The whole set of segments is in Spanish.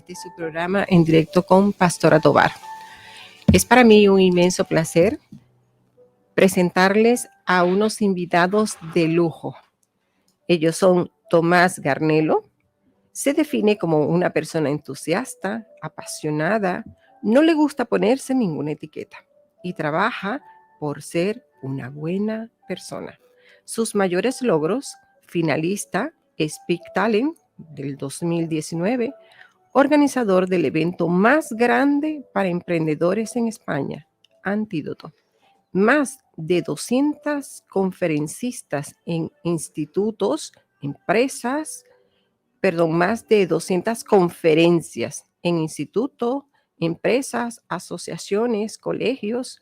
Este es su programa en directo con Pastora Tovar. Es para mí un inmenso placer presentarles a unos invitados de lujo. Ellos son Tomás Garnelo. Se define como una persona entusiasta, apasionada, no le gusta ponerse ninguna etiqueta y trabaja por ser una buena persona. Sus mayores logros: finalista Speak Talent del 2019, organizador del evento más grande para emprendedores en España, Antídoto. Más de 200 conferencistas en institutos, más de 200 conferencias en institutos, empresas, asociaciones, colegios,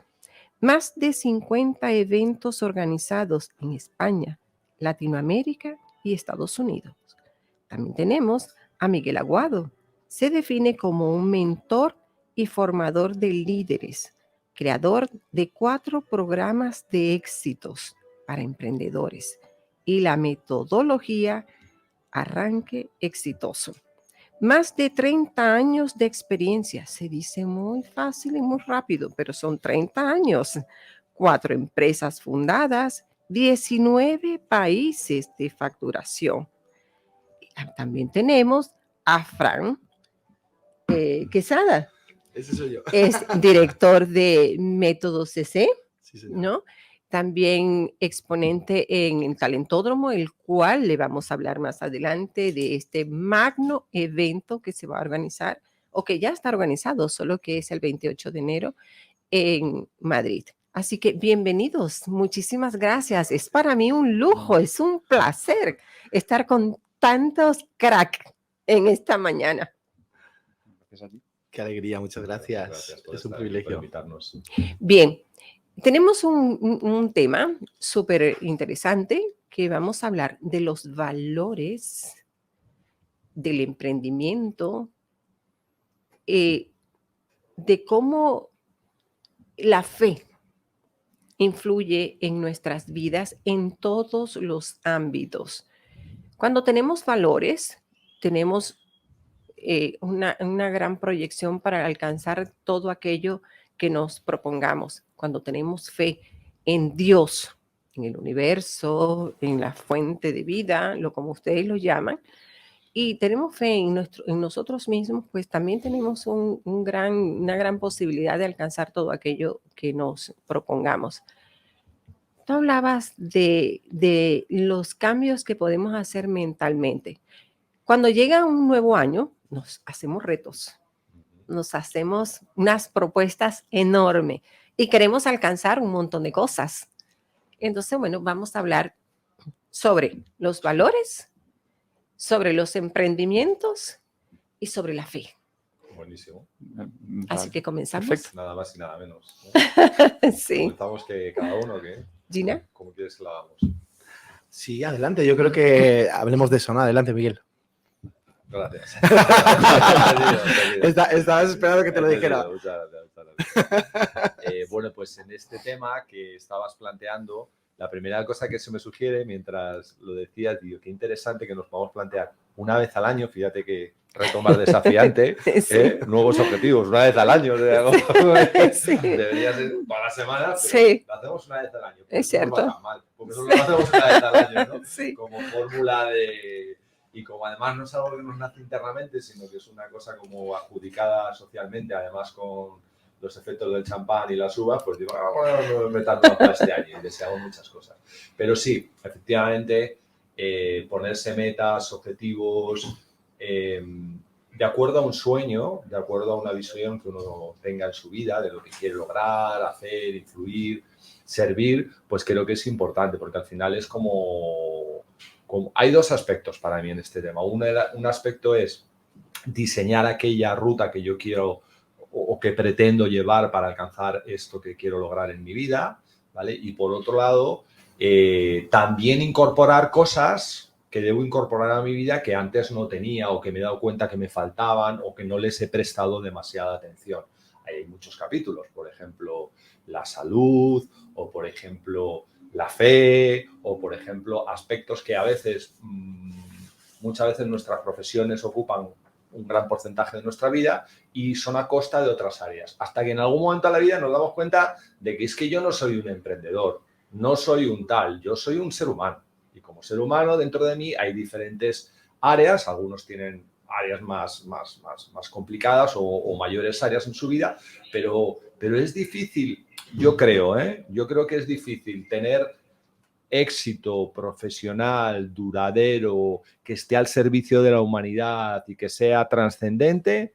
más de 50 eventos organizados en España, Latinoamérica y Estados Unidos. También tenemos a Miguel Aguado. Se define como un mentor y formador de líderes, creador de 4 programas de éxitos para emprendedores y la metodología Arranque Exitoso. Más de 30 años de experiencia. Se dice muy fácil y muy rápido, pero son 30 años. 4 empresas fundadas, 19 países de facturación. También tenemos a Fran Quesada. Ese soy yo. Es director de Método CC, Sí, señor. ¿no? También exponente en el Talentódromo, el cual le vamos a hablar más adelante de este magno evento que se va a organizar, o que ya está organizado, solo que es el 28 de enero en Madrid. Así que bienvenidos, muchísimas gracias. Es para mí un lujo, es un placer estar con tantos cracks en esta mañana. Gracias a ti. Qué alegría, muchas gracias. Gracias por es un estar aquí, privilegio. por invitarnos. Bien, tenemos un tema súper interesante que vamos a hablar de los valores del emprendimiento, de cómo la fe influye en nuestras vidas en todos los ámbitos. Cuando tenemos valores, tenemos una gran proyección para alcanzar todo aquello que nos propongamos. Cuando tenemos fe en Dios, en el universo, en la fuente de vida, lo como ustedes lo llaman, y tenemos fe en nosotros mismos, pues también tenemos una gran posibilidad de alcanzar todo aquello que nos propongamos. Tú hablabas de los cambios que podemos hacer mentalmente. Cuando llega un nuevo año, nos hacemos retos, nos hacemos unas propuestas enormes y queremos alcanzar un montón de cosas. Entonces, bueno, vamos a hablar sobre los valores, sobre los emprendimientos y sobre la fe. Buenísimo. Así que comenzamos. Perfecto. Nada más y nada menos, ¿no? Sí. Comenzamos que cada uno, ¿qué? Gina. ¿Cómo quieres que lo hagamos? Sí, adelante. Yo creo que hablemos de eso, ¿no? Adelante, Miguel. Gracias. Estabas esperando que te lo dijera. Muchas gracias. Bueno, pues en este tema que estabas planteando, la primera cosa que se me sugiere mientras lo decías, digo, qué interesante que nos podamos plantear una vez al año, fíjate que reto más desafiante, Sí. nuevos objetivos, una vez al año. Sí. Debería ser toda la semana, pero Sí. lo hacemos una vez al año. Es cierto. No nos va tan mal, porque solo lo hacemos una vez al año, ¿no? Sí. Como fórmula de... Y como además no es algo que nos nace internamente, sino que es una cosa como adjudicada socialmente, además con los efectos del champán y las uvas, pues digo, bueno, meternos para este año y deseamos muchas cosas. Pero sí, efectivamente, ponerse metas, objetivos, de acuerdo a un sueño, de acuerdo a una visión que uno tenga en su vida, de lo que quiere lograr, hacer, influir, servir, pues creo que es importante, porque al final es como hay dos aspectos para mí en este tema. Un aspecto es diseñar aquella ruta que yo quiero o que pretendo llevar para alcanzar esto que quiero lograr en mi vida, ¿vale? Y por otro lado, también incorporar cosas que debo incorporar a mi vida que antes no tenía o que me he dado cuenta que me faltaban o que no les he prestado demasiada atención. Hay muchos capítulos, por ejemplo, la salud o, por ejemplo, la fe o, por ejemplo, aspectos que a veces, muchas veces nuestras profesiones ocupan un gran porcentaje de nuestra vida y son a costa de otras áreas. Hasta que en algún momento de la vida nos damos cuenta de que es que yo no soy un emprendedor, no soy un tal, yo soy un ser humano. Y como ser humano, dentro de mí hay diferentes áreas, algunos tienen áreas más complicadas o mayores áreas en su vida, pero es difícil, yo creo que es difícil tener éxito profesional, duradero, que esté al servicio de la humanidad y que sea trascendente,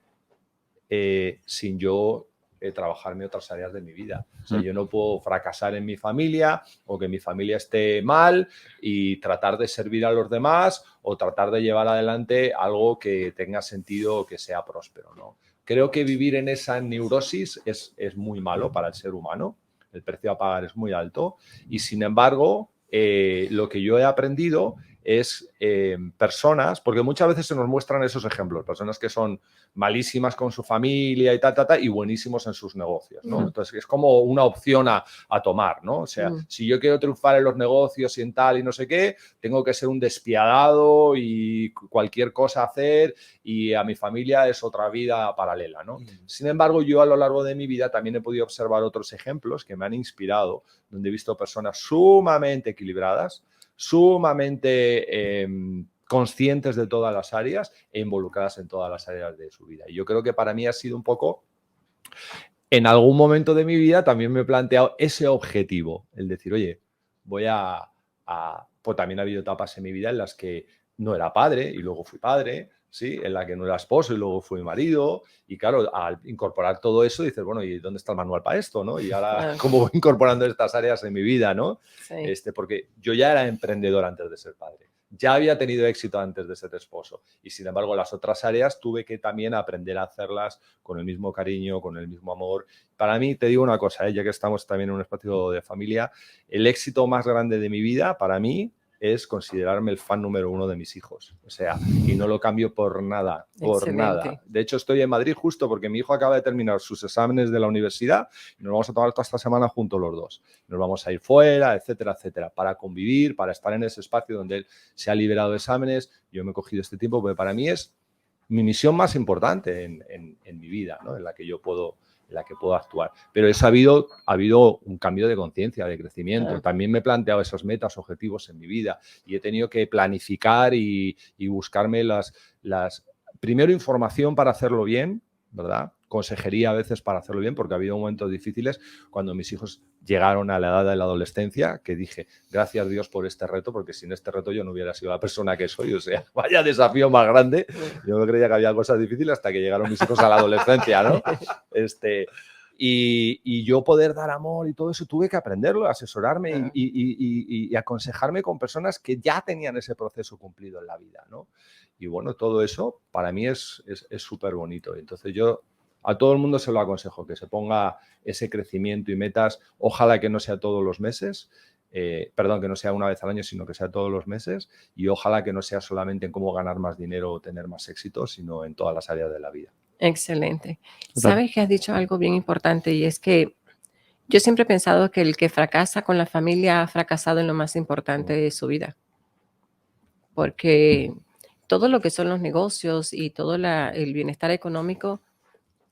sin yo trabajarme otras áreas de mi vida. O sea, yo no puedo fracasar en mi familia o que mi familia esté mal y tratar de servir a los demás o tratar de llevar adelante algo que tenga sentido o que sea próspero, ¿no? Creo que vivir en esa neurosis es muy malo para el ser humano. El precio a pagar es muy alto y, sin embargo, lo que yo he aprendido es personas, porque muchas veces se nos muestran esos ejemplos, personas que son malísimas con su familia y buenísimos en sus negocios, ¿no? Entonces es como una opción a tomar, ¿no? O sea, si yo quiero triunfar en los negocios y en tal y no sé qué, tengo que ser un despiadado y cualquier cosa hacer y a mi familia es otra vida paralela, ¿no? Sin embargo, yo a lo largo de mi vida también he podido observar otros ejemplos que me han inspirado, donde he visto personas sumamente equilibradas, sumamente conscientes de todas las áreas e involucradas en todas las áreas de su vida. Y yo creo que para mí ha sido un poco, en algún momento de mi vida también me he planteado ese objetivo, el decir, oye, voy a pues también ha habido etapas en mi vida en las que no era padre y luego fui padre, ¿sí? En la que no era esposo y luego fui marido. Y claro, al incorporar todo eso, dices, bueno, ¿y dónde está el manual para esto, no? Y ahora, ¿cómo voy incorporando estas áreas en mi vida, no? Sí. Porque yo ya era emprendedor antes de ser padre. Ya había tenido éxito antes de ser esposo y, sin embargo, las otras áreas tuve que también aprender a hacerlas con el mismo cariño, con el mismo amor. Para mí, te digo una cosa, ya que estamos también en un espacio de familia, el éxito más grande de mi vida, para mí, es considerarme el fan número 1 de mis hijos. O sea, y no lo cambio por nada, por Excelente. nada. De hecho, estoy en Madrid justo porque mi hijo acaba de terminar sus exámenes de la universidad y nos vamos a tomar toda esta semana juntos los dos. Nos vamos a ir fuera, etcétera, etcétera, para convivir, para estar en ese espacio donde él se ha liberado de exámenes. Yo me he cogido este tiempo porque para mí es mi misión más importante en mi vida, ¿no? En la que yo puedo actuar. Pero ha habido un cambio de conciencia, de crecimiento. También me he planteado esas metas, objetivos en mi vida y he tenido que planificar y buscarme primero, información para hacerlo bien, ¿verdad? Consejería a veces para hacerlo bien, porque ha habido momentos difíciles cuando mis hijos llegaron a la edad de la adolescencia, que dije, gracias Dios por este reto, porque sin este reto yo no hubiera sido la persona que soy. O sea, vaya desafío más grande. Yo me creía que había cosas difíciles hasta que llegaron mis hijos a la adolescencia, ¿no? Y yo poder dar amor y todo eso, tuve que aprenderlo, asesorarme y aconsejarme con personas que ya tenían ese proceso cumplido en la vida, ¿no? Y bueno, todo eso para mí es súper bonito. Entonces yo a todo el mundo se lo aconsejo, que se ponga ese crecimiento y metas, ojalá que no sea todos los meses, que no sea una vez al año, sino que sea todos los meses, y ojalá que no sea solamente en cómo ganar más dinero o tener más éxito, sino en todas las áreas de la vida. Excelente. Sabes que has dicho algo bien importante y es que yo siempre he pensado que el que fracasa con la familia ha fracasado en lo más importante de su vida. Porque todo lo que son los negocios y todo el bienestar económico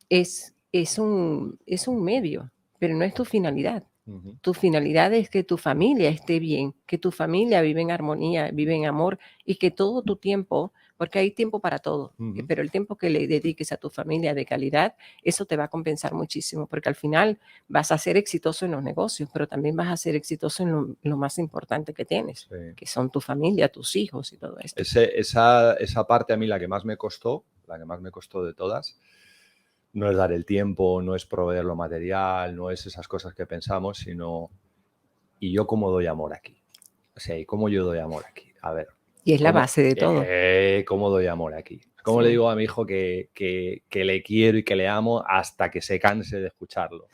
es un medio, pero no es tu finalidad. Tu finalidad es que tu familia esté bien, que tu familia vive en armonía, vive en amor y que todo tu tiempo, porque hay tiempo para todo, pero el tiempo que le dediques a tu familia de calidad, eso te va a compensar muchísimo, porque al final vas a ser exitoso en los negocios, pero también vas a ser exitoso en lo más importante que tienes, que son tu familia, tus hijos y todo esto. Esa parte a mí la que más me costó de todas, no es dar el tiempo, no es proveer lo material, no es esas cosas que pensamos, sino ¿y yo cómo doy amor aquí? O sea, ¿y cómo yo doy amor aquí? A ver. Y es la base de todo. ¿Cómo doy amor aquí? ¿Cómo le digo a mi hijo que le quiero y que le amo hasta que se canse de escucharlo?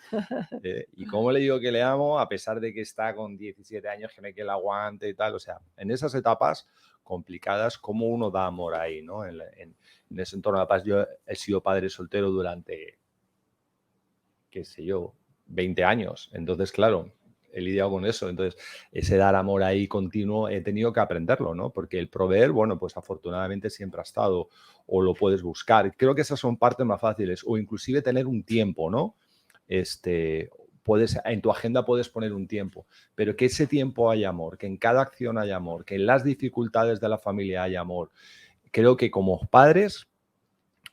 ¿Y cómo le digo que le amo a pesar de que está con 17 años, que me que el aguante y tal? O sea, en esas etapas complicadas, ¿cómo uno da amor ahí, ¿no? En ese entorno. Además, yo he sido padre soltero durante, qué sé yo, 20 años. Entonces, claro, he lidiado con eso. Entonces, ese dar amor ahí continuo he tenido que aprenderlo, ¿no? Porque el proveer, bueno, pues afortunadamente siempre ha estado o lo puedes buscar. Creo que esas son partes más fáciles o inclusive tener un tiempo, ¿no? En tu agenda puedes poner un tiempo, pero que ese tiempo haya amor, que en cada acción haya amor, que en las dificultades de la familia haya amor. Creo que como padres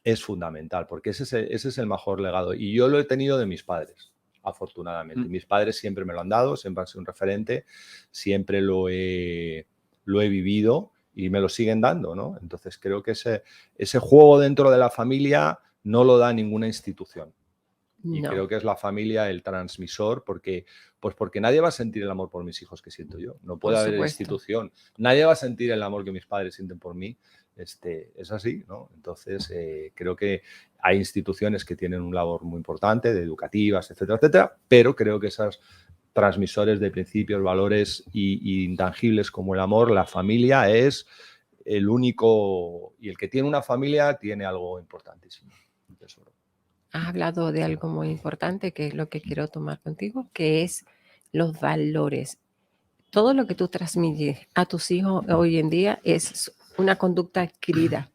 es fundamental, porque ese es el mejor legado. Y yo lo he tenido de mis padres, afortunadamente. Mis padres siempre me lo han dado, siempre han sido un referente, siempre lo he vivido y me lo siguen dando, ¿no? Entonces creo que ese juego dentro de la familia no lo da ninguna institución. Y No. creo que es la familia el transmisor, porque nadie va a sentir el amor por mis hijos que siento yo. No puede haber institución. Nadie va a sentir el amor que mis padres sienten por mí. Es así, ¿no? Entonces, creo que hay instituciones que tienen un labor muy importante, de educativas, etcétera, etcétera, pero creo que esas transmisores de principios, valores y intangibles como el amor, la familia es el único, y el que tiene una familia tiene algo importantísimo. Has hablado de algo muy importante, que es lo que quiero tomar contigo, que es los valores. Todo lo que tú transmites a tus hijos hoy en día es una conducta adquirida.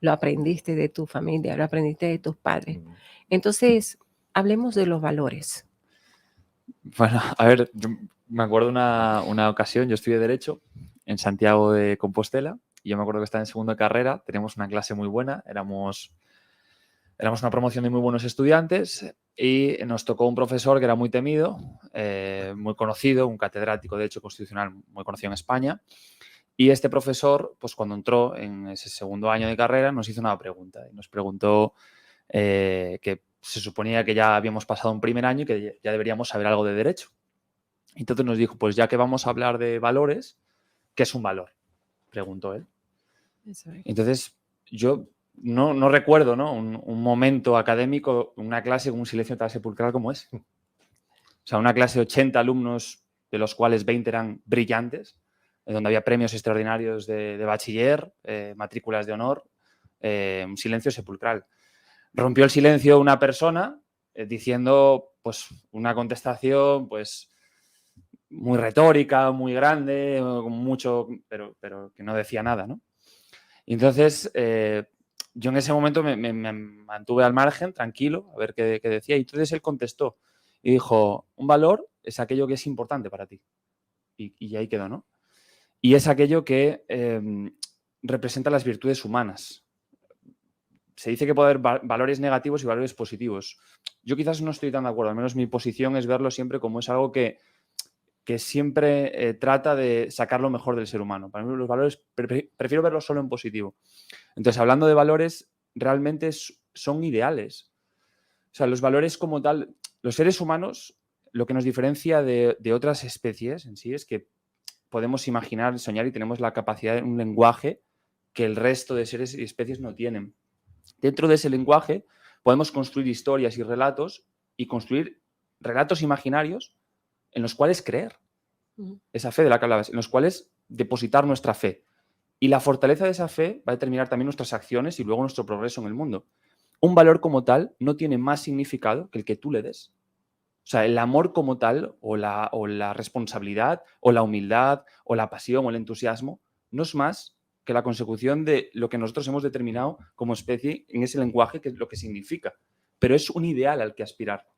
Lo aprendiste de tu familia, lo aprendiste de tus padres. Entonces, hablemos de los valores. Bueno, a ver, yo me acuerdo una ocasión, yo estudié Derecho en Santiago de Compostela y yo me acuerdo que estaba en segundo de carrera, teníamos una clase muy buena, éramos una promoción de muy buenos estudiantes y nos tocó un profesor que era muy temido, muy conocido, un catedrático de Derecho Constitucional muy conocido en España. Y este profesor, pues cuando entró en ese segundo año de carrera, nos hizo una pregunta. Y nos preguntó que se suponía que ya habíamos pasado un primer año y que ya deberíamos saber algo de derecho. Entonces nos dijo, pues ya que vamos a hablar de valores, ¿qué es un valor? Preguntó él. Entonces yo no recuerdo, ¿no? un momento académico, una clase con un silencio tan sepulcral como ese. O sea, una clase de 80 alumnos, de los cuales 20 eran brillantes, donde había premios extraordinarios de bachiller, matrículas de honor, un silencio sepulcral. Rompió el silencio una persona diciendo pues, una contestación pues, muy retórica, muy grande, mucho, pero que no decía nada, ¿no? Y entonces, yo en ese momento me mantuve al margen, tranquilo, a ver qué decía. Y entonces él contestó y dijo, un valor es aquello que es importante para ti. Y ahí quedó, ¿no? Y es aquello que representa las virtudes humanas. Se dice que puede haber valores negativos y valores positivos. Yo quizás no estoy tan de acuerdo, al menos mi posición es verlo siempre como es algo que siempre trata de sacar lo mejor del ser humano. Para mí los valores prefiero verlos solo en positivo. Entonces, hablando de valores, realmente son ideales. O sea, los valores como tal, los seres humanos, lo que nos diferencia de otras especies en sí es que podemos imaginar, soñar y tenemos la capacidad de un lenguaje que el resto de seres y especies no tienen. Dentro de ese lenguaje podemos construir historias y relatos y construir relatos imaginarios en los cuales creer. Esa fe de la que hablabas, en los cuales depositar nuestra fe. Y la fortaleza de esa fe va a determinar también nuestras acciones y luego nuestro progreso en el mundo. Un valor como tal no tiene más significado que el que tú le des. O sea, el amor como tal, o la responsabilidad, o la humildad, o la pasión, o el entusiasmo, no es más que la consecución de lo que nosotros hemos determinado como especie en ese lenguaje, que es lo que significa. Pero es un ideal al que aspirar.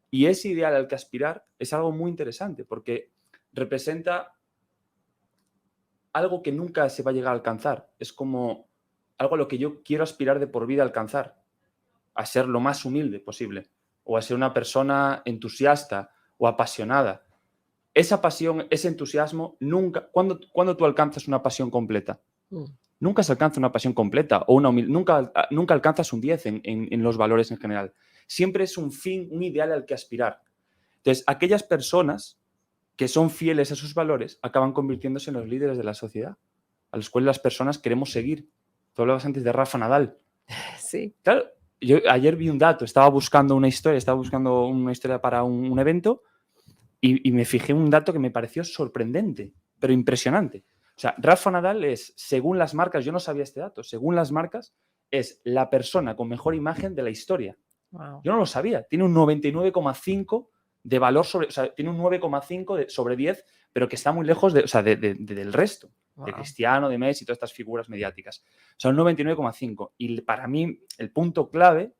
Y ese ideal al que aspirar es algo muy interesante, porque representa algo que nunca se va a llegar a alcanzar. Es como algo a lo que yo quiero aspirar de por vida a alcanzar, a ser lo más humilde posible, o a ser una persona entusiasta o apasionada. Esa pasión, ese entusiasmo, nunca, ¿cuándo tú alcanzas una pasión completa? Nunca se alcanza una pasión completa o nunca alcanzas un 10 en los valores en general. Siempre es un fin, un ideal al que aspirar. Entonces, aquellas personas que son fieles a sus valores acaban convirtiéndose en los líderes de la sociedad, a los cuales las personas queremos seguir. Tú hablabas antes de Rafa Nadal. Sí. Claro, yo ayer vi un dato, estaba buscando una historia para un evento y me fijé en un dato que me pareció sorprendente, pero impresionante. O sea, Rafa Nadal es, según las marcas, yo no sabía este dato, según las marcas, es la persona con mejor imagen de la historia. Wow. Yo no lo sabía. Tiene un 99,5 de valor sobre, o sea, tiene un 9,5 sobre 10, pero que está muy lejos de, o sea, del resto, de Wow. Cristiano, de Messi y todas estas figuras mediáticas. O sea, un 99,5. Y para mí el punto clave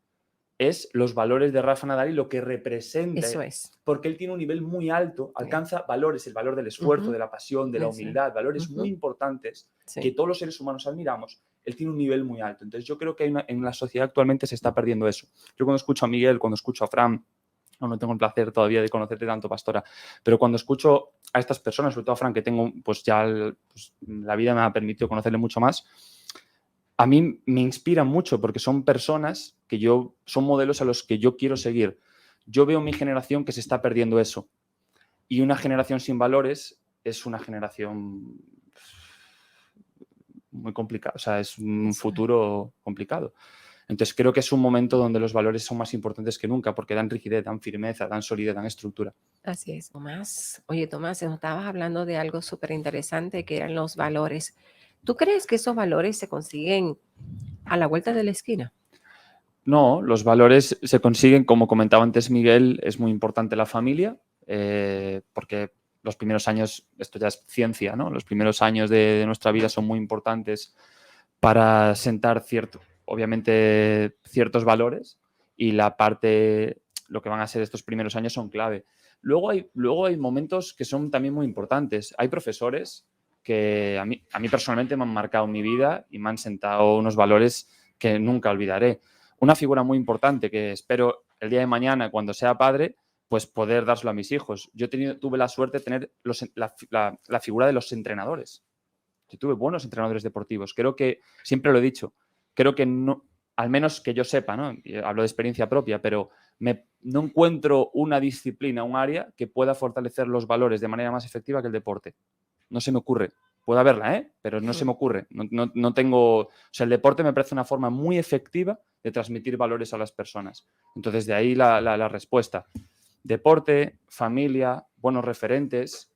es los valores de Rafa Nadal y lo que representa, Eso es. porque él tiene un nivel muy alto, alcanza valores, el valor del esfuerzo, Ujú. de la pasión, de la Eso es. humildad, valores muy Ujú. importantes que Sí. todos los seres humanos admiramos. Él tiene un nivel muy alto. Entonces yo creo que en la sociedad actualmente se está perdiendo eso. Yo cuando escucho a Miguel, cuando escucho a Fran, no tengo el placer todavía de conocerte tanto, Pastora, pero cuando escucho a estas personas, sobre todo a Fran, que tengo, pues ya pues, la vida me ha permitido conocerle mucho más, a mí me inspiran mucho porque son personas que son modelos a los que yo quiero seguir. Yo veo en mi generación que se está perdiendo eso. Y una generación sin valores es una generación muy complicada, o sea, es un Eso es. futuro complicado. Entonces creo que es un momento donde los valores son más importantes que nunca porque dan rigidez, dan firmeza, dan solidez, dan estructura. Así es. Tomás, oye, Tomás, nos estabas hablando de algo súper interesante que eran los valores. ¿Tú crees que esos valores se consiguen a la vuelta de la esquina? No, los valores se consiguen, como comentaba antes Miguel, es muy importante la familia, porque los primeros años, esto ya es ciencia, ¿no? Los primeros años de nuestra vida son muy importantes para sentar obviamente ciertos valores y lo que van a ser estos primeros años son clave. Luego hay momentos que son también muy importantes. Hay profesores que a mí personalmente me han marcado mi vida y me han sentado unos valores que nunca olvidaré. Una figura muy importante que espero el día de mañana, cuando sea padre, pues poder dárselo a mis hijos. Yo tuve la suerte de tener la figura de los entrenadores. Yo tuve buenos entrenadores deportivos. Creo que, siempre lo he dicho, creo que no, al menos que yo sepa, ¿no? Y hablo de experiencia propia, pero no encuentro una disciplina, un área que pueda fortalecer los valores de manera más efectiva que el deporte. No se me ocurre. Puede haberla, ¿eh? Pero no se me ocurre. No tengo... O sea, el deporte me parece una forma muy efectiva de transmitir valores a las personas. Entonces, de ahí la respuesta. Deporte, familia, buenos referentes,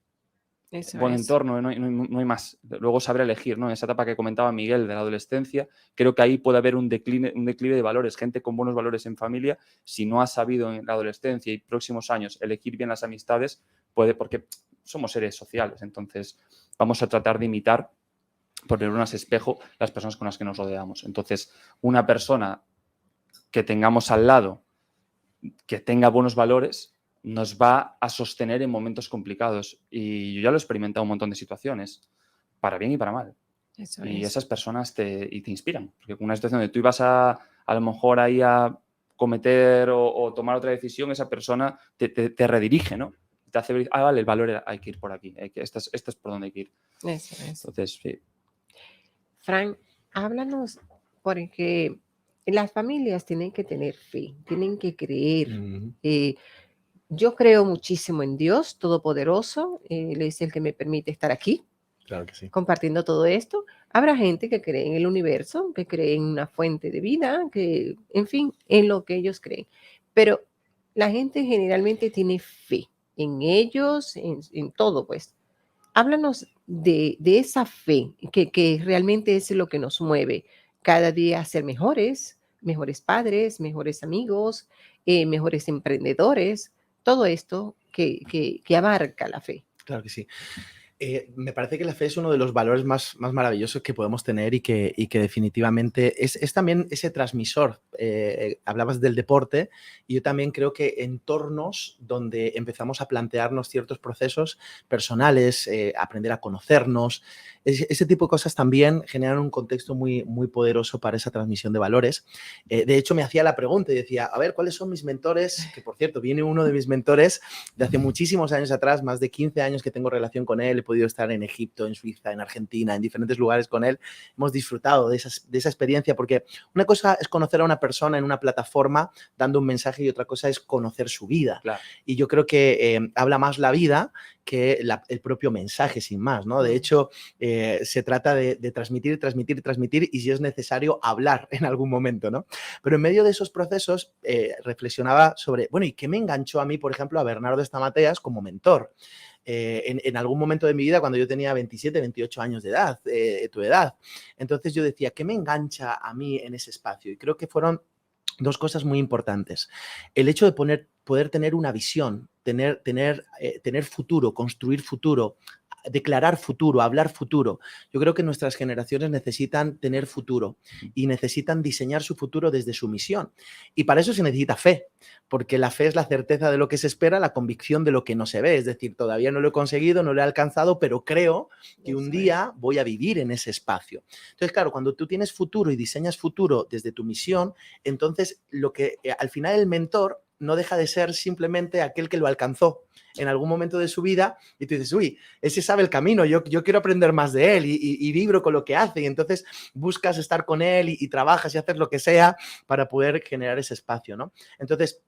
Eso buen es. entorno, no hay más. Luego saber elegir, ¿no? En esa etapa que comentaba Miguel de la adolescencia, creo que ahí puede haber un declive de valores. Gente con buenos valores en familia, si no ha sabido en la adolescencia y próximos años elegir bien las amistades, porque somos seres sociales. Entonces, vamos a tratar de imitar, por ponernos espejo, las personas con las que nos rodeamos. Entonces, una persona que tengamos al lado, que tenga buenos valores, nos va a sostener en momentos complicados. Y yo ya lo he experimentado en un montón de situaciones, para bien y para mal. Eso Y es. esas personas te inspiran. Porque una situación donde tú ibas a lo mejor ahí a cometer o tomar otra decisión, esa persona te redirige, ¿no? Te hace ver, vale, el valor hay que ir por aquí. Esto es por donde hay que ir. Eso es. Entonces, sí. Frank, háblanos, porque las familias tienen que tener fe, tienen que creer. Yo creo muchísimo en Dios Todopoderoso. Él es el que me permite estar aquí Claro que sí. compartiendo todo esto. Habrá gente que cree en el universo, que cree en una fuente de vida, que, en fin, en lo que ellos creen. Pero la gente generalmente tiene fe en ellos, en todo, pues. Háblanos de esa fe, que realmente es lo que nos mueve cada día a ser mejores, mejores padres, mejores amigos, mejores emprendedores, todo esto que abarca la fe. Claro que sí. Me parece que la fe es uno de los valores más maravillosos que podemos tener y que definitivamente es también ese transmisor. Hablabas del deporte y yo también creo que entornos donde empezamos a plantearnos ciertos procesos personales, aprender a conocernos, ese tipo de cosas también generan un contexto muy poderoso para esa transmisión de valores. De hecho, me hacía la pregunta y decía, a ver, ¿cuáles son mis mentores? Que, por cierto, viene uno de mis mentores de hace muchísimos años atrás, más de 15 años que tengo relación con él, he podido estar en Egipto, en Suiza, en Argentina, en diferentes lugares con él, hemos disfrutado de esa experiencia, porque una cosa es conocer a una persona en una plataforma dando un mensaje y otra cosa es conocer su vida. Claro. Y yo creo que habla más la vida que el propio mensaje, sin más, ¿no? De hecho, se trata de transmitir, transmitir, transmitir y si es necesario hablar en algún momento, ¿no? Pero en medio de esos procesos reflexionaba sobre, bueno, ¿y qué me enganchó a mí, por ejemplo, a Bernardo Estamateas como mentor? En algún momento de mi vida, cuando yo tenía 27, 28 años de edad, tu edad. Entonces yo decía, ¿qué me engancha a mí en ese espacio? Y creo que fueron dos cosas muy importantes. El hecho de poder tener una visión tener futuro, construir futuro, declarar futuro, hablar futuro. Yo creo que nuestras generaciones necesitan tener futuro y necesitan diseñar su futuro desde su misión. Y para eso se necesita fe, porque la fe es la certeza de lo que se espera, la convicción de lo que no se ve. Es decir, todavía no lo he conseguido, no lo he alcanzado, pero creo que un día voy a vivir en ese espacio. Entonces, claro, cuando tú tienes futuro y diseñas futuro desde tu misión, entonces lo que al final el mentor no deja de ser simplemente aquel que lo alcanzó en algún momento de su vida y tú dices, uy, ese sabe el camino, yo quiero aprender más de él y vibro con lo que hace y entonces buscas estar con él y trabajas y haces lo que sea para poder generar ese espacio, ¿no? Entonces,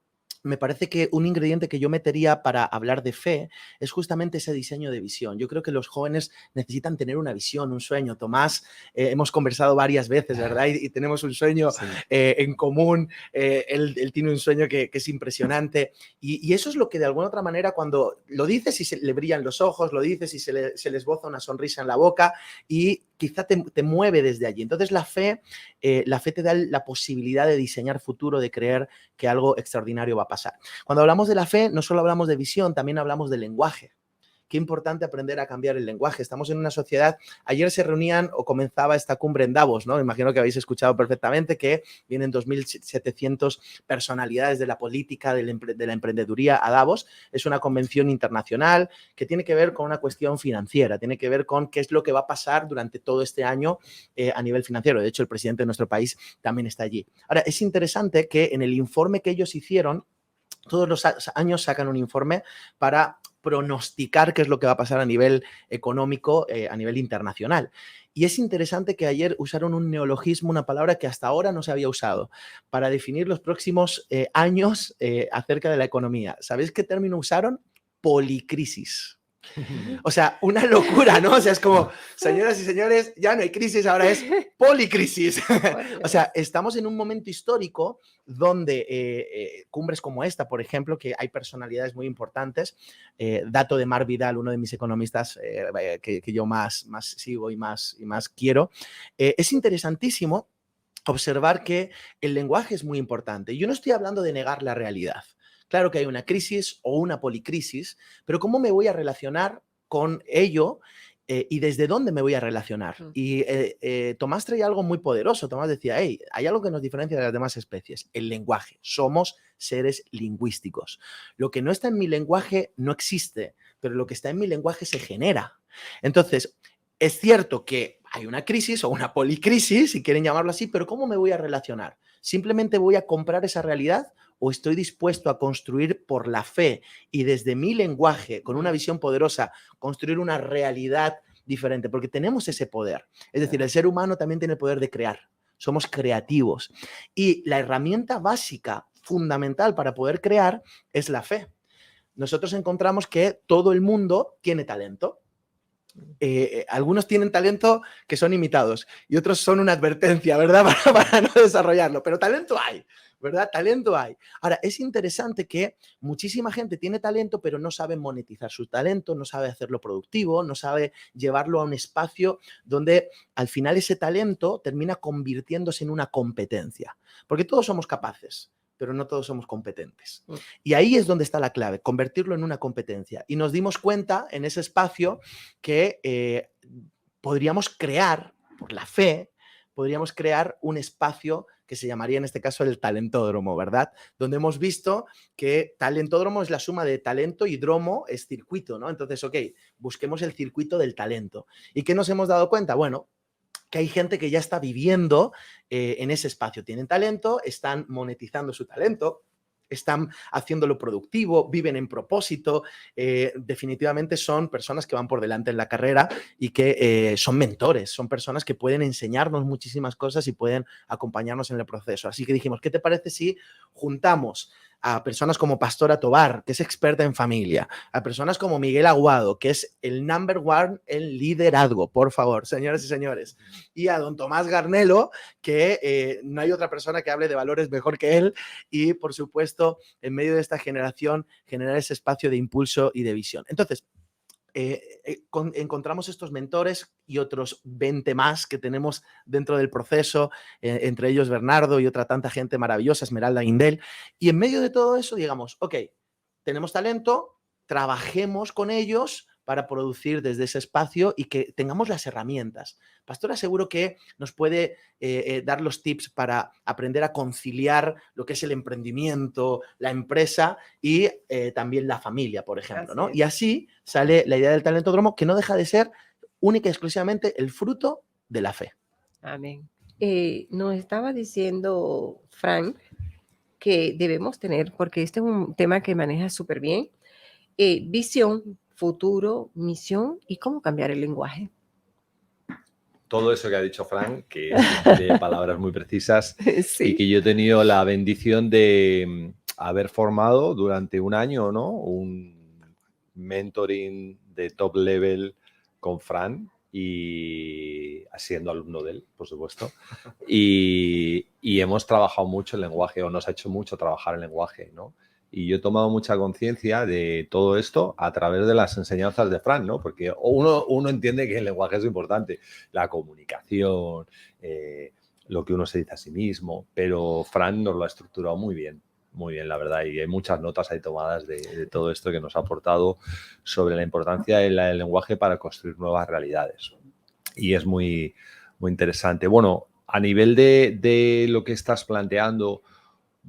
me parece que un ingrediente que yo metería para hablar de fe es justamente ese diseño de visión. Yo creo que los jóvenes necesitan tener una visión, un sueño. Tomás, hemos conversado varias veces, ¿verdad? Y tenemos un sueño en común. Él tiene un sueño que es impresionante. Y eso es lo que de alguna otra manera cuando lo dices y se le brillan los ojos, lo dices y se le esboza una sonrisa en la boca y quizá te mueve desde allí. Entonces la fe te da la posibilidad de diseñar futuro, de creer que algo extraordinario va a pasar. Cuando hablamos de la fe, no solo hablamos de visión, también hablamos de lenguaje. Qué importante aprender a cambiar el lenguaje. Estamos en una sociedad, ayer se reunían o comenzaba esta cumbre en Davos, ¿no? Me imagino que habéis escuchado perfectamente que vienen 2.700 personalidades de la política, de la emprendeduría a Davos. Es una convención internacional que tiene que ver con una cuestión financiera, tiene que ver con qué es lo que va a pasar durante todo este año a nivel financiero. De hecho, el presidente de nuestro país también está allí. Ahora, es interesante que en el informe que ellos hicieron, todos los años sacan un informe para pronosticar qué es lo que va a pasar a nivel económico, a nivel internacional. Y es interesante que ayer usaron un neologismo, una palabra que hasta ahora no se había usado, para definir los próximos años acerca de la economía. ¿Sabéis qué término usaron? Policrisis. O sea, una locura, ¿no? O sea, es como, señoras y señores, ya no hay crisis, ahora es policrisis. O sea, estamos en un momento histórico donde cumbres como esta, por ejemplo, que hay personalidades muy importantes, dato de Mar Vidal, uno de mis economistas que yo más sigo y más quiero, es interesantísimo observar que el lenguaje es muy importante. Yo no estoy hablando de negar la realidad. Claro que hay una crisis o una policrisis, pero ¿cómo me voy a relacionar con ello y desde dónde me voy a relacionar? Y Tomás traía algo muy poderoso. Tomás decía, hey, hay algo que nos diferencia de las demás especies, el lenguaje. Somos seres lingüísticos. Lo que no está en mi lenguaje no existe, pero lo que está en mi lenguaje se genera. Entonces, es cierto que hay una crisis o una policrisis, si quieren llamarlo así, pero ¿cómo me voy a relacionar? ¿Simplemente voy a comprar esa realidad o estoy dispuesto a construir por la fe y desde mi lenguaje, con una visión poderosa, construir una realidad diferente? Porque tenemos ese poder. Es decir, el ser humano también tiene el poder de crear. Somos creativos. Y la herramienta básica, fundamental para poder crear, es la fe. Nosotros encontramos que todo el mundo tiene talento. Algunos tienen talento que son imitados y otros son una advertencia, ¿verdad? Para no desarrollarlo, pero talento hay, ¿verdad? Talento hay. Ahora, es interesante que muchísima gente tiene talento, pero no sabe monetizar su talento, no sabe hacerlo productivo, no sabe llevarlo a un espacio donde al final ese talento termina convirtiéndose en una competencia, porque todos somos capaces, pero no todos somos competentes. Y ahí es donde está la clave, convertirlo en una competencia. Y nos dimos cuenta en ese espacio que podríamos crear, por la fe, podríamos crear un espacio que se llamaría en este caso el talentódromo, ¿verdad? Donde hemos visto que talentódromo es la suma de talento y dromo es circuito, ¿no? Entonces, ok, busquemos el circuito del talento. ¿Y qué nos hemos dado cuenta? Bueno, que hay gente que ya está viviendo en ese espacio. Tienen talento, están monetizando su talento, están haciéndolo productivo, viven en propósito. Definitivamente son personas que van por delante en la carrera y que son mentores, son personas que pueden enseñarnos muchísimas cosas y pueden acompañarnos en el proceso. Así que dijimos, ¿qué te parece si juntamos a personas como Pastora Tobar, que es experta en familia, a personas como Miguel Aguado, que es el number one en liderazgo, por favor, señoras y señores, y a don Tomás Garnelo, que no hay otra persona que hable de valores mejor que él, y por supuesto, en medio de esta generación, generar ese espacio de impulso y de visión. Entonces, encontramos estos mentores y otros 20 más que tenemos dentro del proceso, entre ellos Bernardo y otra tanta gente maravillosa, Esmeralda Guindel, y en medio de todo eso digamos, ok, tenemos talento, trabajemos con ellos para producir desde ese espacio y que tengamos las herramientas. Pastora seguro que nos puede dar los tips para aprender a conciliar lo que es el emprendimiento, la empresa y también la familia, por ejemplo, ¿no? Y así sale la idea del talentódromo, que no deja de ser única y exclusivamente el fruto de la fe. Amén. Nos estaba diciendo Frank que debemos tener, porque este es un tema que maneja súper bien, visión, futuro, misión y cómo cambiar el lenguaje. Todo eso que ha dicho Frank, que es de palabras muy precisas, Sí. y que yo he tenido la bendición de haber formado durante un año, ¿no? Un mentoring de top level con Fran, y siendo alumno de él, por supuesto. Y hemos trabajado mucho el lenguaje, o nos ha hecho mucho trabajar el lenguaje, ¿no? Y yo he tomado mucha conciencia de todo esto a través de las enseñanzas de Fran, ¿no? Porque uno entiende que el lenguaje es importante, la comunicación, lo que uno se dice a sí mismo, pero Fran nos lo ha estructurado muy bien, la verdad. Y hay muchas notas ahí tomadas de todo esto que nos ha aportado sobre la importancia del lenguaje para construir nuevas realidades. Y es muy, muy interesante. Bueno, a nivel de lo que estás planteando,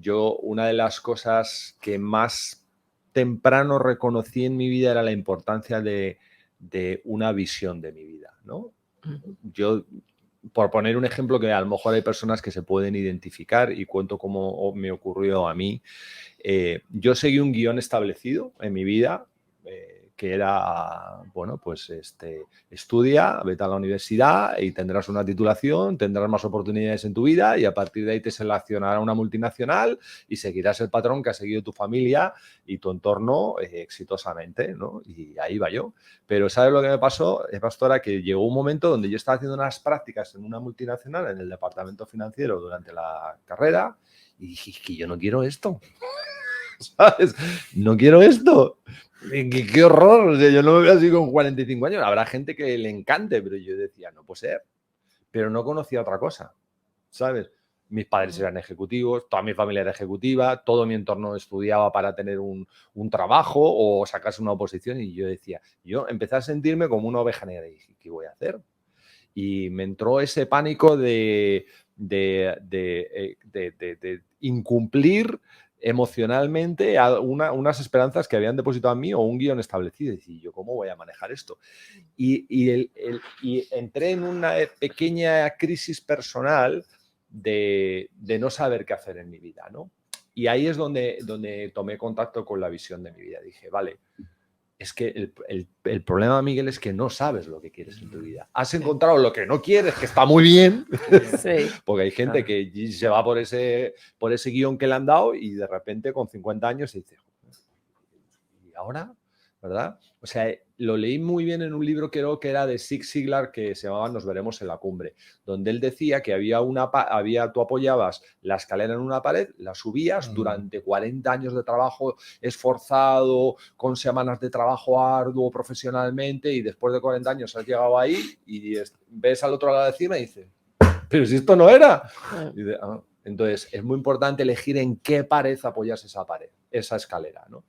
yo, una de las cosas que más temprano reconocí en mi vida era la importancia de una visión de mi vida, ¿no? Yo, por poner un ejemplo, que a lo mejor hay personas que se pueden identificar, y cuento cómo me ocurrió a mí. Yo seguí un guión establecido en mi vida, que era, bueno, pues estudia, vete a la universidad y tendrás una titulación, tendrás más oportunidades en tu vida, y a partir de ahí te seleccionará una multinacional y seguirás el patrón que ha seguido tu familia y tu entorno exitosamente, ¿no? Y ahí va yo. Pero ¿sabes lo que me pasó, Pastora? Que llegó un momento donde yo estaba haciendo unas prácticas en una multinacional, en el departamento financiero, durante la carrera, y dije que yo no quiero esto. ¿Sabes? No quiero esto. ¡Qué horror! O sea, yo no me veo así con 45 años. Habrá gente que le encante, pero yo decía, no puede ser. Pero no conocía otra cosa, ¿sabes? Mis padres eran ejecutivos, toda mi familia era ejecutiva, todo mi entorno estudiaba para tener un trabajo o sacarse una oposición, y yo decía, yo empecé a sentirme como una oveja negra y dije, ¿qué voy a hacer? Y me entró ese pánico de incumplir emocionalmente unas esperanzas que habían depositado en mí, o un guión establecido. Y decía, ¿yo cómo voy a manejar esto? Y entré en una pequeña crisis personal de no saber qué hacer en mi vida, ¿no? Y ahí es donde tomé contacto con la visión de mi vida. Dije, vale, es que el problema, Miguel, es que no sabes lo que quieres en tu vida. Has encontrado lo que no quieres, que está muy bien, sí. Porque hay gente que se va por ese guión que le han dado, y de repente con 50 años se dice, ¿y ahora? ¿Verdad? O sea, lo leí muy bien en un libro, creo que era de Zig Ziglar, que se llamaba Nos veremos en la cumbre, donde él decía que tú apoyabas la escalera en una pared, la subías durante 40 años de trabajo esforzado, con semanas de trabajo arduo profesionalmente, y después de 40 años has llegado ahí y ves al otro lado de encima y dices, pero si esto no era. Y dice, ah. Entonces, es muy importante elegir en qué pared apoyas esa escalera, ¿no?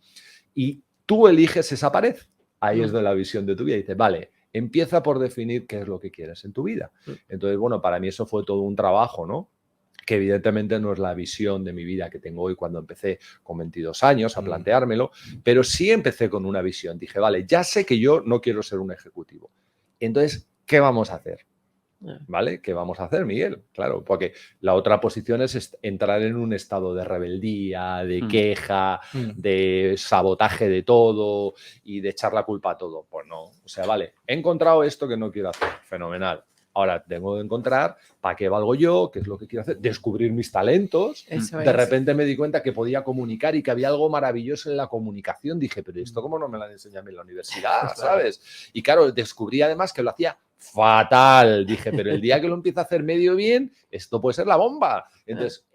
Y tú eliges esa pared. Ahí es de la visión de tu vida. Y dices, vale, empieza por definir qué es lo que quieres en tu vida. Entonces, bueno, para mí eso fue todo un trabajo, ¿no? Que evidentemente no es la visión de mi vida que tengo hoy cuando empecé con 22 años a planteármelo, pero sí empecé con una visión. Dije, vale, ya sé que yo no quiero ser un ejecutivo. Entonces, ¿qué vamos a hacer? ¿Vale? ¿Qué vamos a hacer, Miguel? Claro, porque la otra posición es entrar en un estado de rebeldía, de queja, de sabotaje de todo y de echar la culpa a todo. Pues no, o sea, vale, he encontrado esto que no quiero hacer, fenomenal. Ahora tengo que encontrar para qué valgo yo, qué es lo que quiero hacer, descubrir mis talentos. De repente me di cuenta que podía comunicar y que había algo maravilloso en la comunicación. Dije, pero esto cómo no me lo han enseñado en la universidad, ¿sabes? Y claro, descubrí además que lo hacía fatal. Dije, pero el día que lo empieza a hacer medio bien, esto puede ser la bomba. Entonces,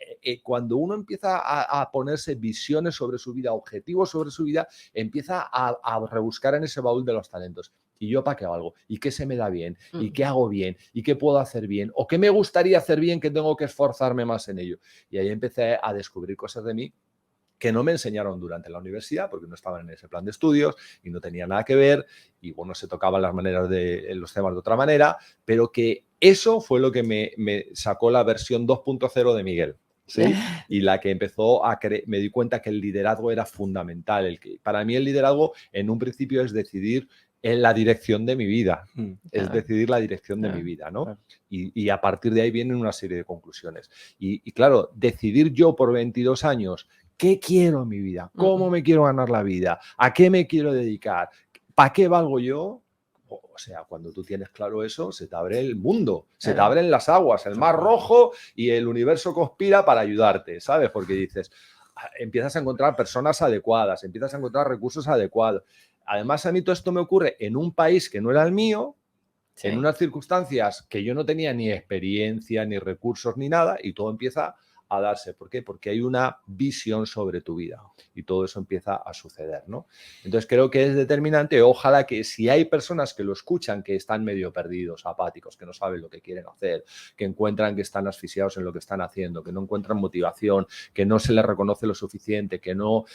cuando uno empieza a ponerse visiones sobre su vida, objetivos sobre su vida, empieza a rebuscar en ese baúl de los talentos. ¿Y yo para qué hago algo? ¿Y qué se me da bien? ¿Y qué hago bien? ¿Y qué puedo hacer bien? ¿O qué me gustaría hacer bien que tengo que esforzarme más en ello? Y ahí empecé a descubrir cosas de mí que no me enseñaron durante la universidad porque no estaban en ese plan de estudios y no tenía nada que ver y bueno, se tocaban las maneras de los temas de otra manera, pero que eso fue lo que me sacó la versión 2.0 de Miguel. ¿Sí? Y la que empezó me di cuenta que el liderazgo era fundamental. Para mí el liderazgo en un principio es decidir en la dirección de mi vida, es decidir la dirección de mi vida, ¿no? Y a partir de ahí vienen una serie de conclusiones. Y claro, decidir yo por 22 años qué quiero en mi vida, cómo me quiero ganar la vida, a qué me quiero dedicar, para qué valgo yo. O sea, cuando tú tienes claro eso, se te abre el mundo, se te abren las aguas, el mar rojo y el universo conspira para ayudarte, ¿sabes? Porque dices, empiezas a encontrar personas adecuadas, empiezas a encontrar recursos adecuados. Además, a mí todo esto me ocurre en un país que no era el mío, en unas circunstancias que yo no tenía ni experiencia, ni recursos, ni nada, y todo empieza a darse. ¿Por qué? Porque hay una visión sobre tu vida y todo eso empieza a suceder, ¿no? Entonces creo que es determinante. Ojalá que si hay personas que lo escuchan que están medio perdidos, apáticos, que no saben lo que quieren hacer, que encuentran que están asfixiados en lo que están haciendo, que no encuentran motivación, que no se les reconoce lo suficiente, que no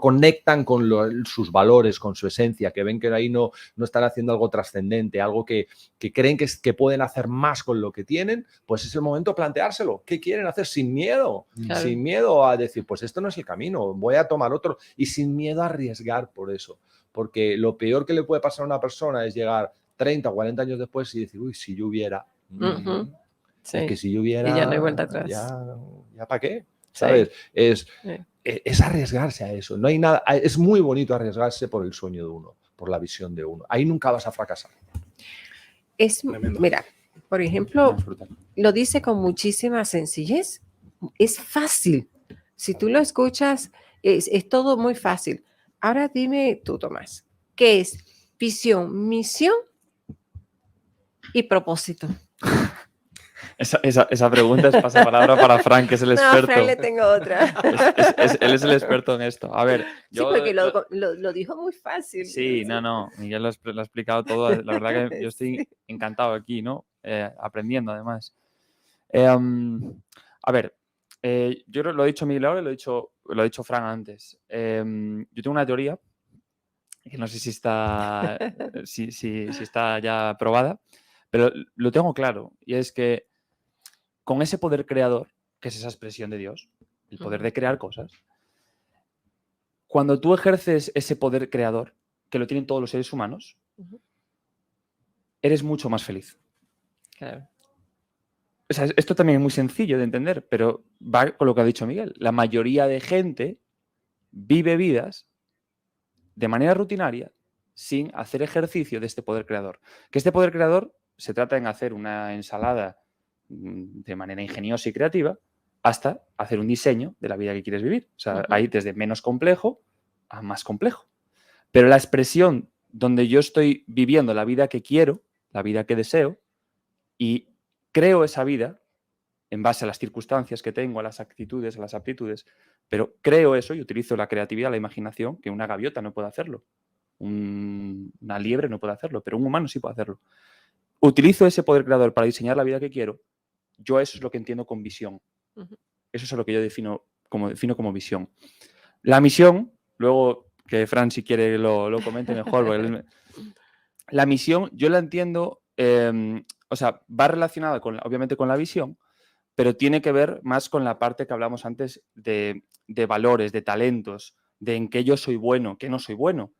conectan con sus valores, con su esencia, que ven que ahí no están haciendo algo trascendente, algo que creen que pueden hacer más con lo que tienen, pues es el momento de planteárselo. ¿Qué quieren hacer? Sin miedo, sin miedo a decir, pues esto no es el camino, voy a tomar otro, y sin miedo a arriesgar por eso, porque lo peor que le puede pasar a una persona es llegar 30 o 40 años después y decir, uy, si yo hubiera, es que si yo hubiera, y ya no hay vuelta atrás. ¿Ya para qué? ¿Sabes? Es arriesgarse a eso, no hay nada, es muy bonito arriesgarse por el sueño de uno, por la visión de uno, ahí nunca vas a fracasar. Mira, por ejemplo, lo dice con muchísima sencillez. Es fácil. Si tú lo escuchas, es todo muy fácil. Ahora dime tú, Tomás, ¿qué es visión, misión y propósito? Esa pregunta es pasapalabra para Frank, que es el experto. No, Frank, le tengo otra. Él es el experto en esto. A ver, yo... Sí, porque lo dijo muy fácil. Sí, no. Miguel lo ha explicado todo. La verdad que yo estoy encantado aquí, ¿no? Aprendiendo, además. A ver, yo lo he dicho Miguel ahora y lo ha dicho Frank antes. Yo tengo una teoría que no sé si está, si está ya probada, pero lo tengo claro. Y es que con ese poder creador, que es esa expresión de Dios, el poder de crear cosas, cuando tú ejerces ese poder creador, que lo tienen todos los seres humanos, eres mucho más feliz. Claro. O sea, esto también es muy sencillo de entender, pero va con lo que ha dicho Miguel. La mayoría de gente vive vidas de manera rutinaria sin hacer ejercicio de este poder creador. Que este poder creador se trata en hacer una ensalada de manera ingeniosa y creativa hasta hacer un diseño de la vida que quieres vivir. O sea, hay desde menos complejo a más complejo. Pero la expresión donde yo estoy viviendo la vida que quiero, la vida que deseo, y creo esa vida en base a las circunstancias que tengo, a las actitudes, a las aptitudes, pero creo eso y utilizo la creatividad, la imaginación, que una gaviota no puede hacerlo, una liebre no puede hacerlo, pero un humano sí puede hacerlo. Utilizo ese poder creador para diseñar la vida que quiero. Yo eso es lo que entiendo con visión. Eso es lo que yo defino como visión. La misión, luego que Fran si quiere lo comente mejor, la misión yo la entiendo, o sea, va relacionada obviamente con la visión, pero tiene que ver más con la parte que hablamos antes de valores, de talentos, de en qué yo soy bueno, qué no soy bueno.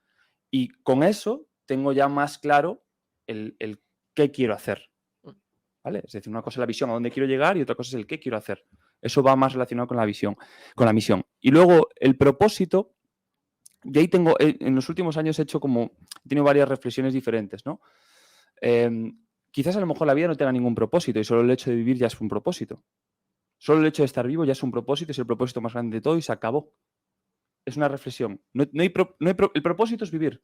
Y con eso tengo ya más claro el qué quiero hacer. ¿Vale? Es decir, una cosa es la visión, a dónde quiero llegar, y otra cosa es el qué quiero hacer. Eso va más relacionado con la visión, con la misión. Y luego el propósito, y ahí tengo, en los últimos años he tenido varias reflexiones diferentes, ¿no? Quizás a lo mejor la vida no tenga ningún propósito y solo el hecho de vivir ya es un propósito. Solo el hecho de estar vivo ya es un propósito, es el propósito más grande de todo y se acabó. Es una reflexión. El propósito es vivir.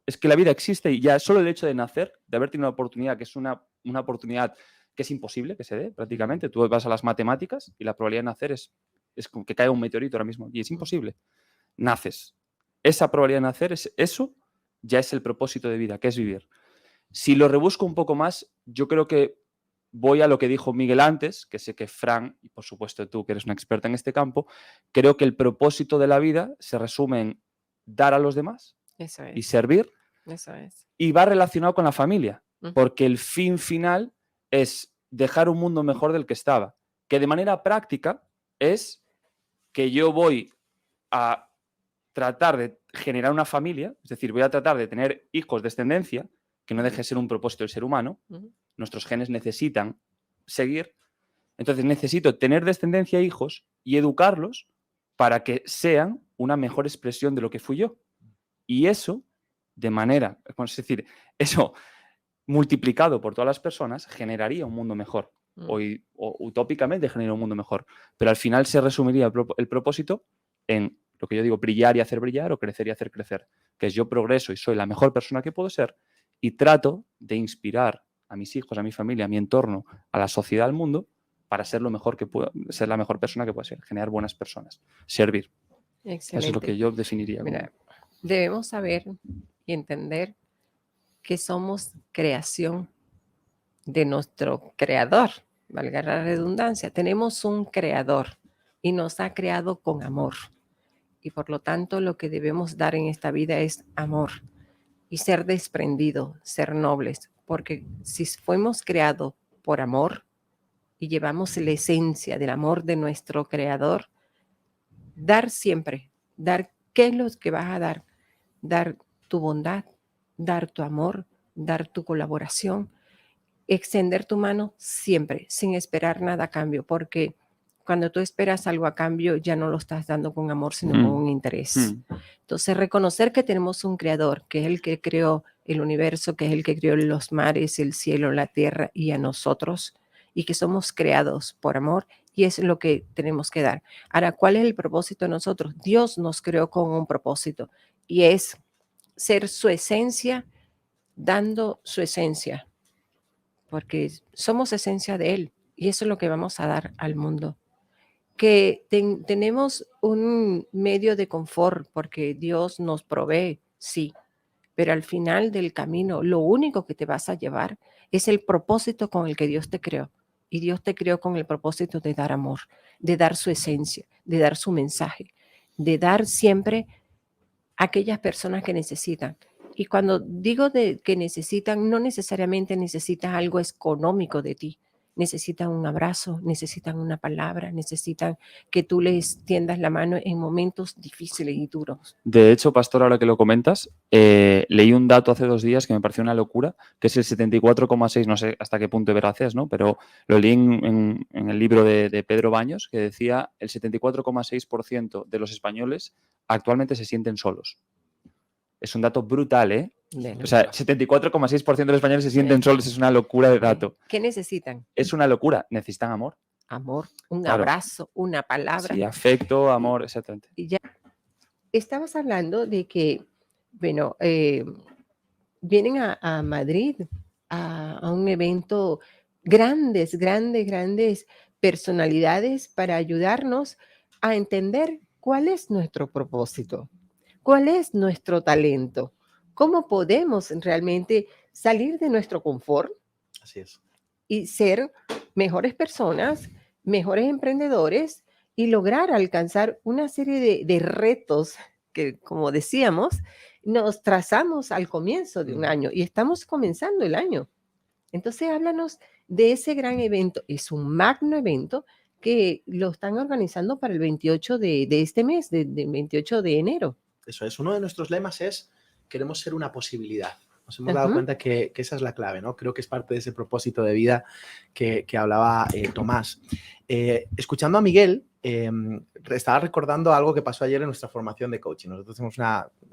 Es que la vida existe y ya solo el hecho de nacer, de haber tenido una oportunidad, que es una oportunidad que es imposible que se dé prácticamente. Tú vas a las matemáticas y la probabilidad de nacer es como que caiga un meteorito ahora mismo y es imposible. Naces. Esa probabilidad de nacer, eso ya es el propósito de vida, que es vivir. Si lo rebusco un poco más, yo creo que voy a lo que dijo Miguel antes, que sé que Fran, y por supuesto tú, que eres una experta en este campo, creo que el propósito de la vida se resume en dar a los demás Eso y es, servir, eso es. y va relacionado con la familia, Ujú. porque el fin final es dejar un mundo mejor del que estaba, que de manera práctica es que yo voy a tratar de generar una familia, es decir, voy a tratar de tener hijos, descendencia, que no deje de ser un propósito del ser humano. Ujú. Nuestros genes necesitan seguir. Entonces necesito tener descendencia e hijos y educarlos para que sean una mejor expresión de lo que fui yo. Y eso, de manera, es decir, eso multiplicado por todas las personas, generaría un mundo mejor. Mm. O utópicamente genera un mundo mejor. Pero al final se resumiría el propósito en lo que yo digo, brillar y hacer brillar o crecer y hacer crecer. Que es yo progreso y soy la mejor persona que puedo ser y trato de inspirar a mis hijos, a mi familia, a mi entorno, a la sociedad, al mundo, para ser lo mejor que puedo, ser la mejor persona que pueda ser, generar buenas personas, servir. Eso es lo que Excelente. yo definiría como... Mira, debemos saber y entender que somos creación de nuestro creador, valga la redundancia. Tenemos un creador y nos ha creado con amor. Y por lo tanto, lo que debemos dar en esta vida es amor y ser desprendido, ser nobles, porque si fuimos creados por amor y llevamos la esencia del amor de nuestro creador, dar siempre, dar, ¿qué es lo que vas a dar? Dar tu bondad, dar tu amor, dar tu colaboración, extender tu mano siempre, sin esperar nada a cambio, porque cuando tú esperas algo a cambio, ya no lo estás dando con amor, sino con un interés. Entonces, reconocer que tenemos un creador, que es el que creó el universo, que es el que creó los mares, el cielo, la tierra y a nosotros, y que somos creados por amor, y es lo que tenemos que dar. Ahora, ¿cuál es el propósito de nosotros? Dios nos creó con un propósito, y es ser su esencia, dando su esencia, porque somos esencia de Él, y eso es lo que vamos a dar al mundo. Que tenemos un medio de confort porque Dios nos provee, sí, pero al final del camino lo único que te vas a llevar es el propósito con el que Dios te creó. Y Dios te creó con el propósito de dar amor, de dar su esencia, de dar su mensaje, de dar siempre a aquellas personas que necesitan. Y cuando digo de que necesitan, no necesariamente necesitas algo económico de ti. Necesitan un abrazo, necesitan una palabra, necesitan que tú les tiendas la mano en momentos difíciles y duros. De hecho, Pastor, ahora que lo comentas, leí un dato hace 2 días que me pareció una locura, que es el 74,6, no sé hasta qué punto de verdad es, ¿no? Pero lo leí en el libro de Pedro Baños, que decía el 74,6% de los españoles actualmente se sienten solos. Es un dato brutal, ¿eh? O sea, 74,6% de los españoles se sienten solos, es una locura de dato. ¿Qué necesitan? Es una locura, necesitan amor. Amor, un Claro. abrazo, una palabra. Sí, afecto, amor, exactamente. Y ya estabas hablando de que, bueno, vienen a Madrid a un evento, grandes personalidades para ayudarnos a entender cuál es nuestro propósito, cuál es nuestro talento, cómo podemos realmente salir de nuestro confort Así es. y ser mejores personas, mejores emprendedores y lograr alcanzar una serie de retos que, como decíamos, nos trazamos al comienzo de un año y estamos comenzando el año. Entonces, háblanos de ese gran evento. Es un magno evento que lo están organizando para el 28 de este mes, del 28 de enero. Eso es. Uno de nuestros lemas es: queremos ser una posibilidad. Nos hemos dado cuenta que esa es la clave, ¿no? Creo que es parte de ese propósito de vida que hablaba Tomás. Escuchando a Miguel, estaba recordando algo que pasó ayer en nuestra formación de coaching. Nosotros tenemos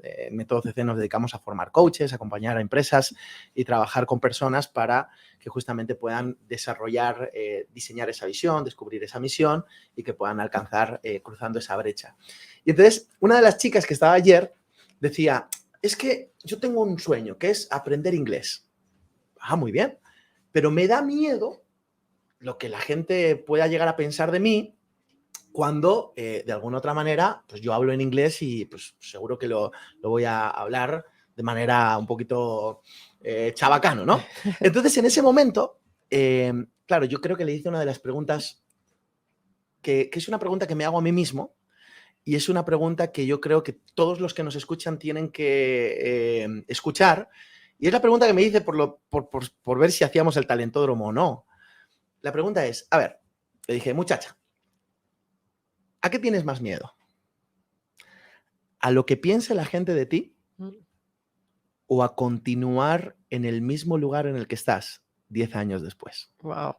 en Método CC nos dedicamos a formar coaches, a acompañar a empresas y trabajar con personas para que justamente puedan desarrollar, diseñar esa visión, descubrir esa misión y que puedan alcanzar cruzando esa brecha. Y entonces, una de las chicas que estaba ayer decía: es que yo tengo un sueño, que es aprender inglés. Ah, muy bien. Pero me da miedo lo que la gente pueda llegar a pensar de mí cuando, de alguna otra manera, pues yo hablo en inglés y pues seguro que lo voy a hablar de manera un poquito chabacano, ¿no? Entonces, en ese momento, claro, yo creo que le hice una de las preguntas que es una pregunta que me hago a mí mismo y es una pregunta que yo creo que todos los que nos escuchan tienen que escuchar. Y es la pregunta que me hice por ver si hacíamos el talentódromo o no. La pregunta es, a ver, le dije, muchacha, ¿a qué tienes más miedo? ¿A lo que piense la gente de ti o a continuar en el mismo lugar en el que estás 10 años después? Wow.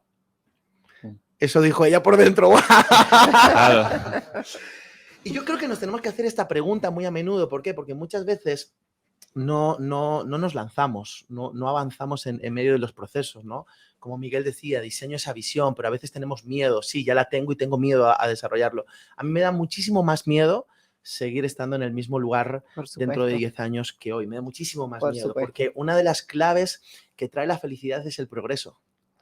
Eso dijo ella por dentro. Claro. Y yo creo que nos tenemos que hacer esta pregunta muy a menudo. ¿Por qué? Porque muchas veces no nos lanzamos, no avanzamos en medio de los procesos, ¿no? Como Miguel decía, diseño esa visión, pero a veces tenemos miedo. Sí, ya la tengo y tengo miedo a desarrollarlo. A mí me da muchísimo más miedo seguir estando en el mismo lugar dentro de 10 años que hoy. Me da muchísimo más miedo, porque una de las claves que trae la felicidad es el progreso.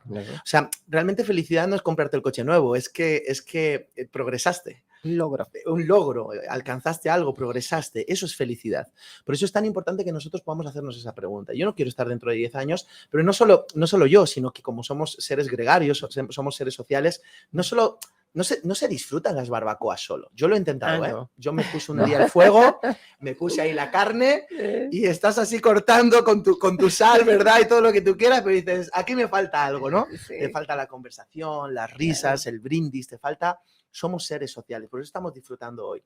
Claro. O sea, realmente felicidad no es comprarte el coche nuevo, es que progresaste. Un logro, alcanzaste algo, progresaste, eso es felicidad. Por eso es tan importante que nosotros podamos hacernos esa pregunta. Yo no quiero estar dentro de 10 años, pero no solo yo, sino que como somos seres gregarios, somos seres sociales, no se disfrutan las barbacoas solo. Yo lo he intentado, no. Yo me puse un día el fuego, me puse ahí la carne y estás así cortando con tu sal, ¿verdad? Y todo lo que tú quieras, pero dices, aquí me falta algo, ¿no? Sí. Te falta la conversación, las risas, el brindis, te falta... Somos seres sociales, por eso estamos disfrutando hoy.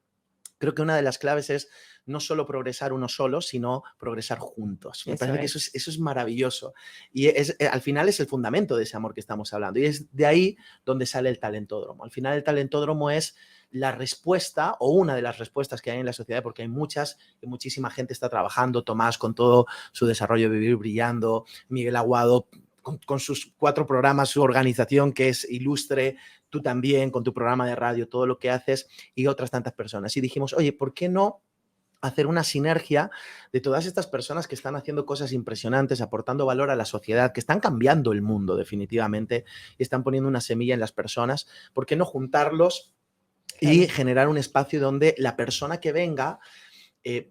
Creo que una de las claves es no solo progresar uno solo, sino progresar juntos. Me parece que eso es maravilloso. Y al final es el fundamento de ese amor que estamos hablando. Y es de ahí donde sale el talentódromo. Al final el talentódromo es la respuesta o una de las respuestas que hay en la sociedad, porque hay muchas y muchísima gente está trabajando. Tomás con todo su desarrollo de Vivir Brillando, Miguel Aguado con sus 4 programas, su organización que es Ilustre, tú también con tu programa de radio, todo lo que haces y otras tantas personas. Y dijimos, oye, ¿por qué no hacer una sinergia de todas estas personas que están haciendo cosas impresionantes, aportando valor a la sociedad, que están cambiando el mundo definitivamente y están poniendo una semilla en las personas? ¿Por qué no juntarlos y generar un espacio donde la persona que venga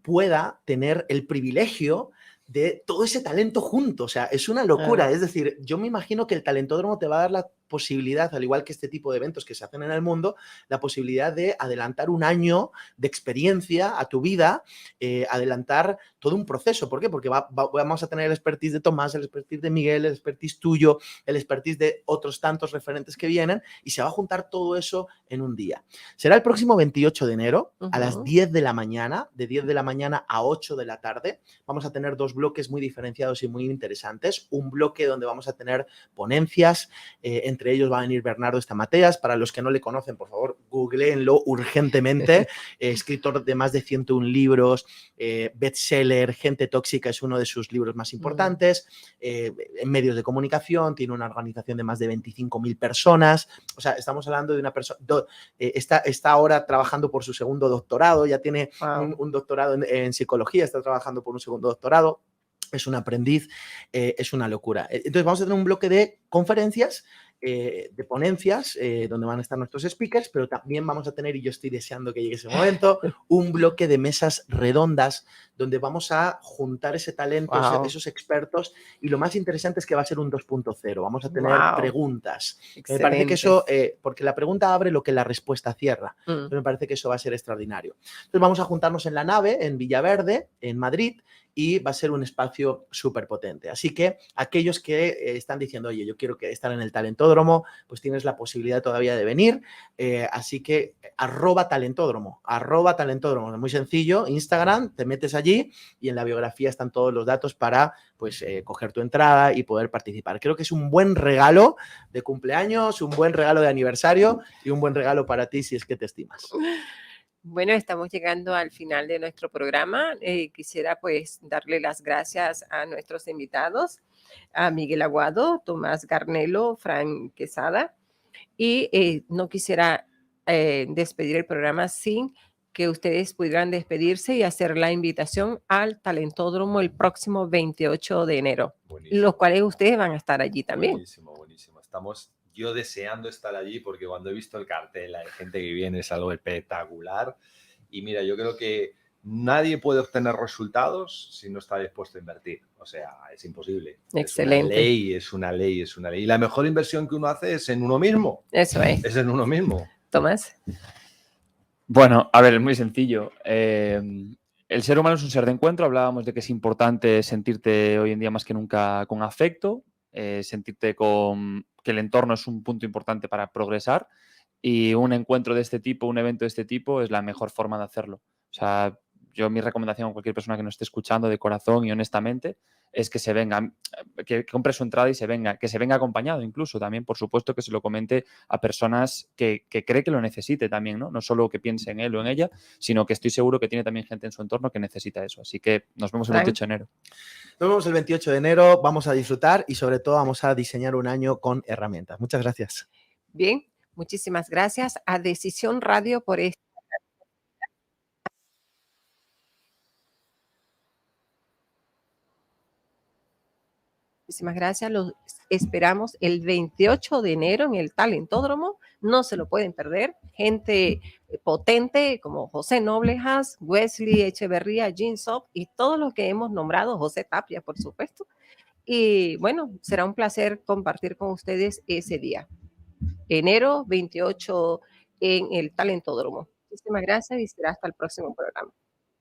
pueda tener el privilegio de todo ese talento junto? O sea, es una locura. Es decir, yo me imagino que el talentódromo te va a dar la posibilidad, al igual que este tipo de eventos que se hacen en el mundo, la posibilidad de adelantar un año de experiencia a tu vida, adelantar todo un proceso. ¿Por qué? Porque vamos a tener el expertise de Tomás, el expertise de Miguel, el expertise tuyo, el expertise de otros tantos referentes que vienen y se va a juntar todo eso en un día. Será el próximo 28 de enero a las 10 de la mañana, de 10 de la mañana a 8 de la tarde. Vamos a tener 2 bloques muy diferenciados y muy interesantes. Un bloque donde vamos a tener ponencias, entre ellos va a venir Bernardo Estamateas. Para los que no le conocen, por favor, googleenlo urgentemente. Escritor de más de 101 libros, bestseller, Gente Tóxica es uno de sus libros más importantes, en medios de comunicación, tiene una organización de más de 25.000 personas. O sea, estamos hablando de una persona, está ahora trabajando por su segundo doctorado, ya tiene un doctorado en psicología, está trabajando por un segundo doctorado. Es un aprendiz, es una locura. Entonces vamos a tener un bloque de conferencias, de ponencias, donde van a estar nuestros speakers, pero también vamos a tener, y yo estoy deseando que llegue ese momento, un bloque de mesas redondas donde vamos a juntar ese talento, esos expertos, y lo más interesante es que va a ser un 2.0. Vamos a tener preguntas. Me parece que eso, porque la pregunta abre lo que la respuesta cierra. Entonces me parece que eso va a ser extraordinario. Entonces vamos a juntarnos en la nave, en Villaverde, en Madrid, y va a ser un espacio súper potente. Así que aquellos que están diciendo, oye, yo quiero estar en el talentódromo, pues tienes la posibilidad todavía de venir. Así que @talentódromo, @talentódromo. Muy sencillo, Instagram, te metes allí y en la biografía están todos los datos para pues coger tu entrada y poder participar. Creo que es un buen regalo de cumpleaños, un buen regalo de aniversario y un buen regalo para ti si es que te estimas. Bueno, estamos llegando al final de nuestro programa. Quisiera pues darle las gracias a nuestros invitados, a Miguel Aguado, Tomás Garnelo, Fran Quesada, y no quisiera despedir el programa sin que ustedes pudieran despedirse y hacer la invitación al Talentódromo el próximo 28 de enero, buenísimo, los cuales ustedes van a estar allí también. Buenísimo, buenísimo. Estamos yo deseando estar allí porque cuando he visto el cartel, la gente que viene es algo espectacular. Y mira, yo creo que nadie puede obtener resultados si no está dispuesto a invertir. O sea, es imposible. Excelente. Es una ley. Y la mejor inversión que uno hace es en uno mismo. Eso es. Es en uno mismo. Tomás. Bueno, a ver, es muy sencillo. El ser humano es un ser de encuentro. Hablábamos de que es importante sentirte hoy en día más que nunca con afecto, sentirte con que el entorno es un punto importante para progresar, y un encuentro de este tipo, un evento de este tipo es la mejor forma de hacerlo. O sea, yo mi recomendación a cualquier persona que nos esté escuchando de corazón y honestamente es que se venga, que compre su entrada y que se venga acompañado incluso también, por supuesto, que se lo comente a personas que cree que lo necesite también, ¿no? No solo que piense en él o en ella, sino que estoy seguro que tiene también gente en su entorno que necesita eso. Así que nos vemos el 28 de enero. Nos vemos el 28 de enero, vamos a disfrutar y sobre todo vamos a diseñar un año con herramientas. Muchas gracias. Bien, muchísimas gracias a Decisión Radio por esto. Muchísimas gracias. Los esperamos el 28 de enero en el Talentódromo. No se lo pueden perder. Gente potente como José Noblejas, Wesley Echeverría, Jean Sop y todos los que hemos nombrado, José Tapia, por supuesto. Y bueno, será un placer compartir con ustedes ese día. Enero 28 en el Talentódromo. Muchísimas gracias y será hasta el próximo programa.